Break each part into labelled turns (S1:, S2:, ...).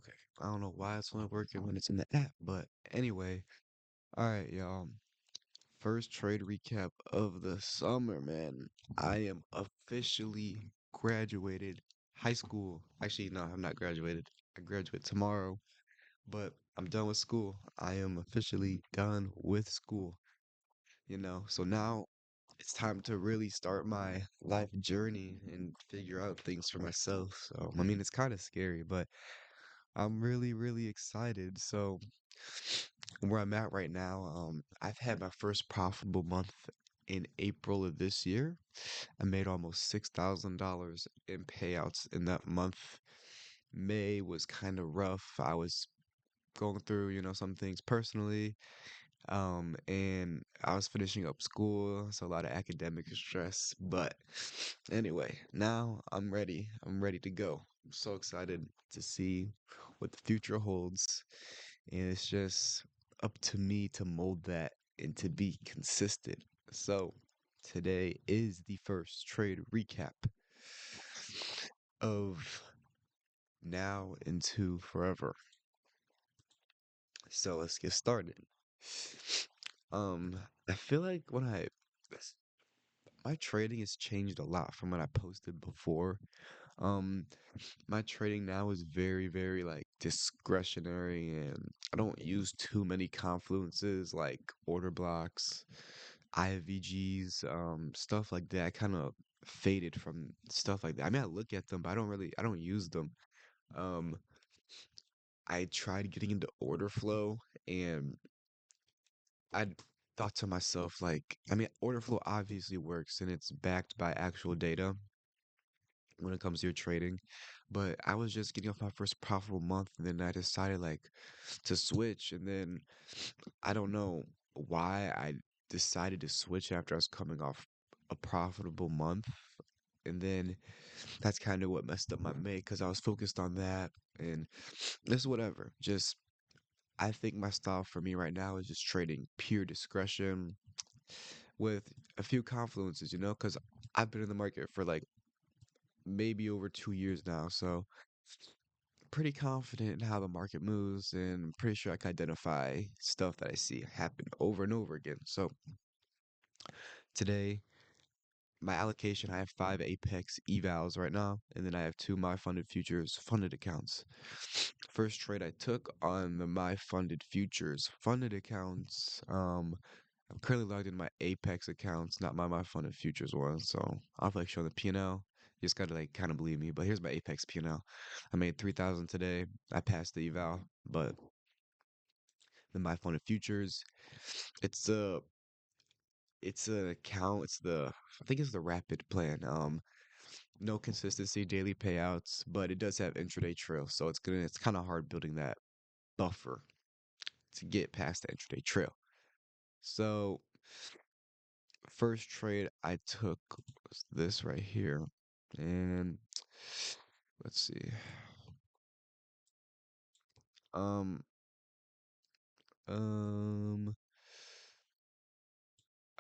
S1: Okay. I don't know why it's only working when it's in the app, but anyway. All right, y'all. First trade recap of the summer, man. I am officially graduated high school. Actually, no, I'm not graduated. I graduate tomorrow, but I'm done with school. I am officially done with school, So now it's time to really start my life journey and figure out things for myself. So, I mean, it's kind of scary, but I'm really, really excited. So, where I'm at right now, I've had my first profitable month in April of this year. I made almost $6,000 in payouts in that month. May was kind of rough. I was going through, some things personally, and I was finishing up school, so a lot of academic stress. But anyway, now I'm ready. I'm ready to go. I'm so excited to see what the future holds. And it's just up to me to mold that and to be consistent. So today is the first trade recap of now into forever. So let's get started. Um, I feel like my trading has changed a lot from when I posted before. Um, my trading now is very, very like discretionary, and I don't use too many confluences like order blocks, IVGs, stuff like that. I kind of faded from stuff like that. I mean, I look at them, but I don't use them. Um, I tried getting into order flow, and I thought to myself, like, I mean, order flow obviously works and it's backed by actual data when it comes to your trading. But I was just getting off my first profitable month, and then I decided like to switch. And then I don't know why I decided to switch after I was coming off a profitable month. And then that's kind of what messed up my make because I was focused on that and this whatever. Just I think my style for me right now is just trading pure discretion with a few confluences, because I've been in the market for like maybe over 2 years now. So pretty confident in how the market moves and pretty sure I can identify stuff that I see happen over and over again. So today, my allocation, I have five Apex evals right now, and then I have two My Funded Futures funded accounts. First trade I took on the My Funded Futures funded accounts. I'm currently logged in my Apex accounts, not my Funded Futures ones. So I'll like show the P&L. You just gotta like kind of believe me. But here's my Apex P&L. I made 3,000 today. I passed the eval, but the My Funded Futures, it's a it's an account. I think it's the rapid plan. No consistency, daily payouts, but it does have intraday trail, so it's kind of hard building that buffer to get past the intraday trail. So first trade I took was this right here, and let's see, um, um,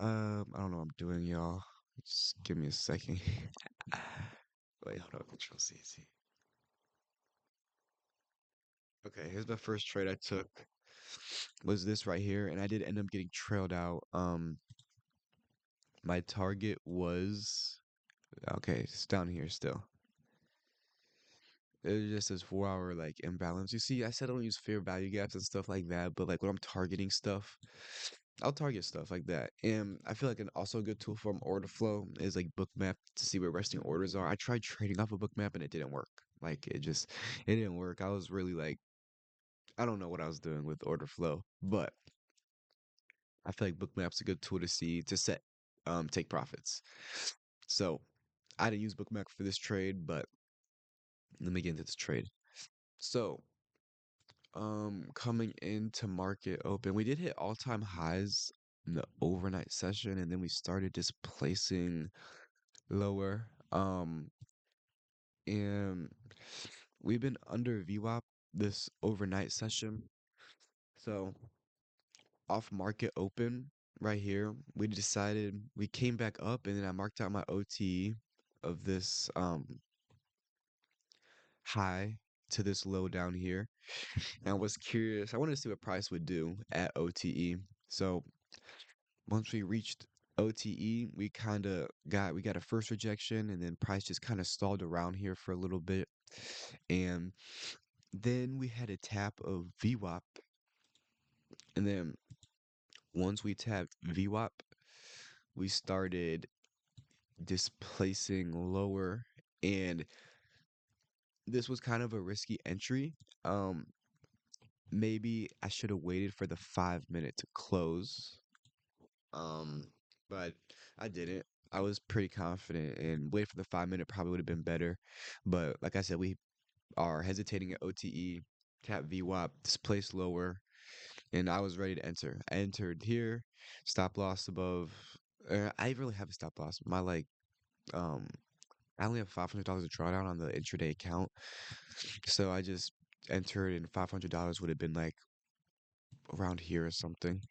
S1: I don't know what I'm doing, y'all. Just give me a second. Wait, hold on, Control C. Okay, here's my first trade I took was this right here, and I did end up getting trailed out. My target was okay, it's down here still. It just says 4 hour like imbalance. You see, I said I don't use fair value gaps and stuff like that, but like when I'm targeting stuff, I'll target stuff like that. And I feel like an also a good tool for order flow is like Bookmap to see where resting orders are. I tried trading off a Bookmap and it didn't work. Like it didn't work. I was really like I don't know what I was doing with order flow, but I feel like Bookmap's a good tool to see to set take profits. So I didn't use Bookmap for this trade, but let me get into this trade. So coming into market open, we did hit all-time highs in the overnight session, and then we started displacing lower. And we've been under VWAP this overnight session. So off market open right here, we came back up, and then I marked out my OTE of this high. to this low down here. And I was curious. I wanted to see what price would do at OTE. So once we reached OTE, we got a first rejection, and then price just kind of stalled around here for a little bit. And then we had a tap of VWAP, and then once we tapped VWAP, we started displacing lower, and this was kind of a risky entry. Um, Maybe I should have waited for the 5 minute to close. Um, but I didn't. I was pretty confident, and wait for the 5 minute probably would have been better. But like I said, we are hesitating at OTE, tap VWAP, displace lower, and I was ready to enter. I entered here, stop loss above. I really have a stop loss. Um, I only have $500 of drawdown on the intraday account, so I just entered, and $500 would have been like around here or something.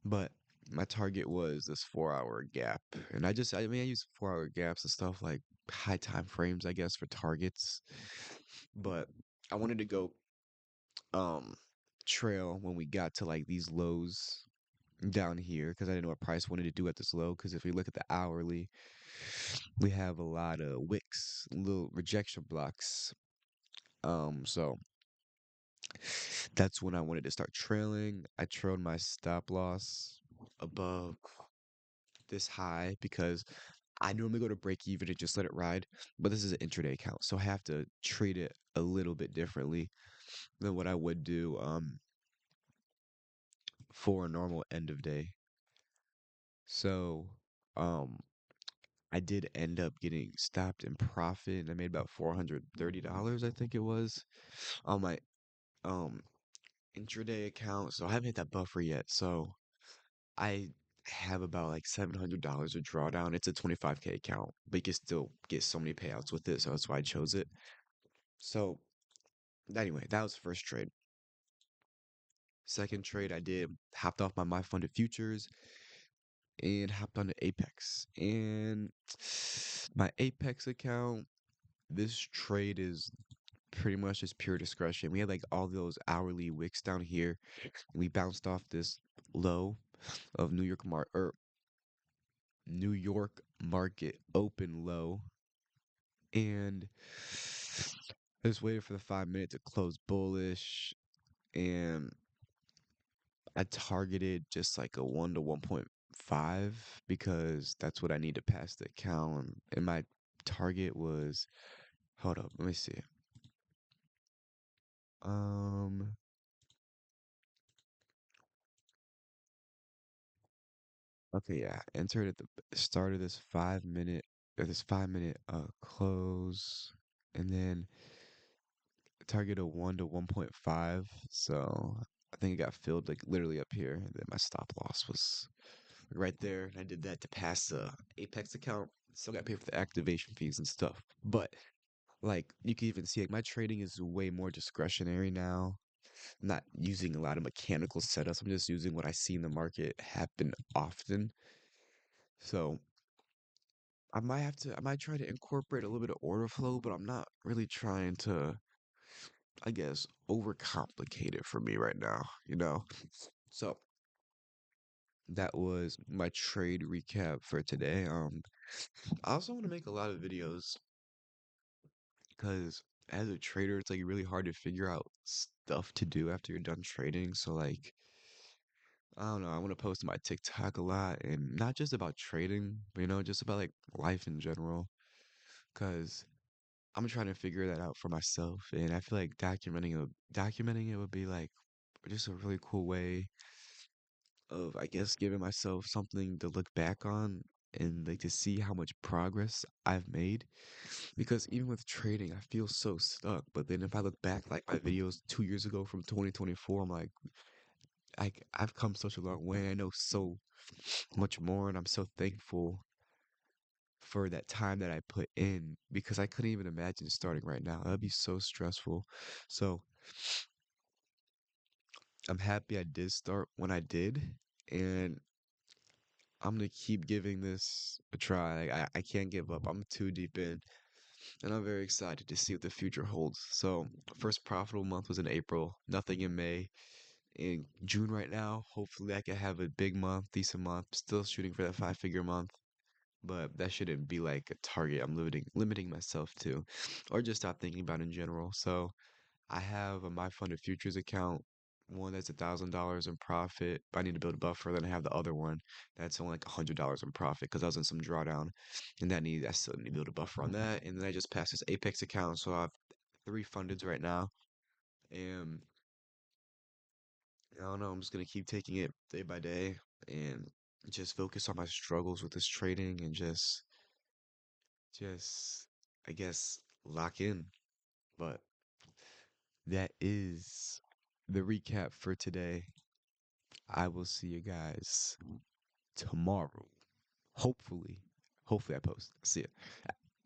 S1: But my target was this 4 hour gap, and I use 4 hour gaps and stuff like high time frames, I guess, for targets. But I wanted to go um trail when we got to like these lows down here because I didn't know what price wanted to do at this low. Because if we look at the hourly, we have a lot of wicks, little rejection blocks. So that's when I wanted to start trailing. I trailed my stop loss above this high because I normally go to break even and just let it ride, but this is an intraday account, so I have to treat it a little bit differently than what I would do for a normal end of day. So um I did end up getting stopped in profit, and I made about $430, I think it was, on my um intraday account. So I haven't hit that buffer yet. So I have about like $700 of drawdown. It's a 25K account, but you can still get so many payouts with it. So that's why I chose it. So anyway, that was the first trade. Second trade I did, hopped off my funded futures and hopped on to Apex. And my Apex account, this trade is pretty much just pure discretion. We had like all those hourly wicks down here. We bounced off this low of New York market open low, and I just waited for the 5 minute to close bullish, and I targeted just like a 1 to 1.5 because that's what I need to pass the account. And my target was, hold up, let me see. Um, okay, yeah, entered at the start of this 5 minute, or this 5 minute close, and then target a 1 to 1.5. So I think it got filled like literally up here, and then my stop loss was right there. And I did that to pass the Apex account. Still got paid for the activation fees and stuff. But like you can even see, like my trading is way more discretionary now. I'm not using a lot of mechanical setups. I'm just using what I see in the market happen often. So I might try to incorporate a little bit of order flow, but I'm not really trying to, I guess, overcomplicate it for me right now, you know? So that was my trade recap for today. I also want to make a lot of videos because as a trader, it's like really hard to figure out stuff to do after you're done trading. So like, I don't know, I want to post on my TikTok a lot, and not just about trading, but just about like life in general. Because I'm trying to figure that out for myself, and I feel like documenting it would be like just a really cool way of, I guess, giving myself something to look back on and like to see how much progress I've made. Because even with trading, I feel so stuck. But then if I look back, like my videos 2 years ago from 2024, I'm like, I've come such a long way. I know so much more, and I'm so thankful for that time that I put in because I couldn't even imagine starting right now. That'd be so stressful. So I'm happy I did start when I did, and I'm gonna keep giving this a try. I can't give up. I'm too deep in. and I'm very excited to see what the future holds. So, first profitable month was in April, nothing in May. In June right now, hopefully I can have a big month, decent month. Still shooting for that five-figure month, but that shouldn't be like a target I'm limiting myself to, or just stop thinking about in general. So, I have a My Funded Futures account, one that's $1,000 in profit, but I need to build a buffer. Then I have the other one that's only like $100 in profit because I was in some drawdown, and I still need to build a buffer on that. And then I just passed this Apex account, so I have three fundeds right now, and I don't know. I'm just gonna keep taking it day by day and just focus on my struggles with this trading and just I guess lock in. But that is the recap for today. I will see you guys tomorrow. Hopefully. Hopefully I post. See ya.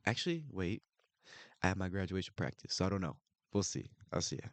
S1: Actually, wait. I have my graduation practice, so I don't know. We'll see. I'll see ya.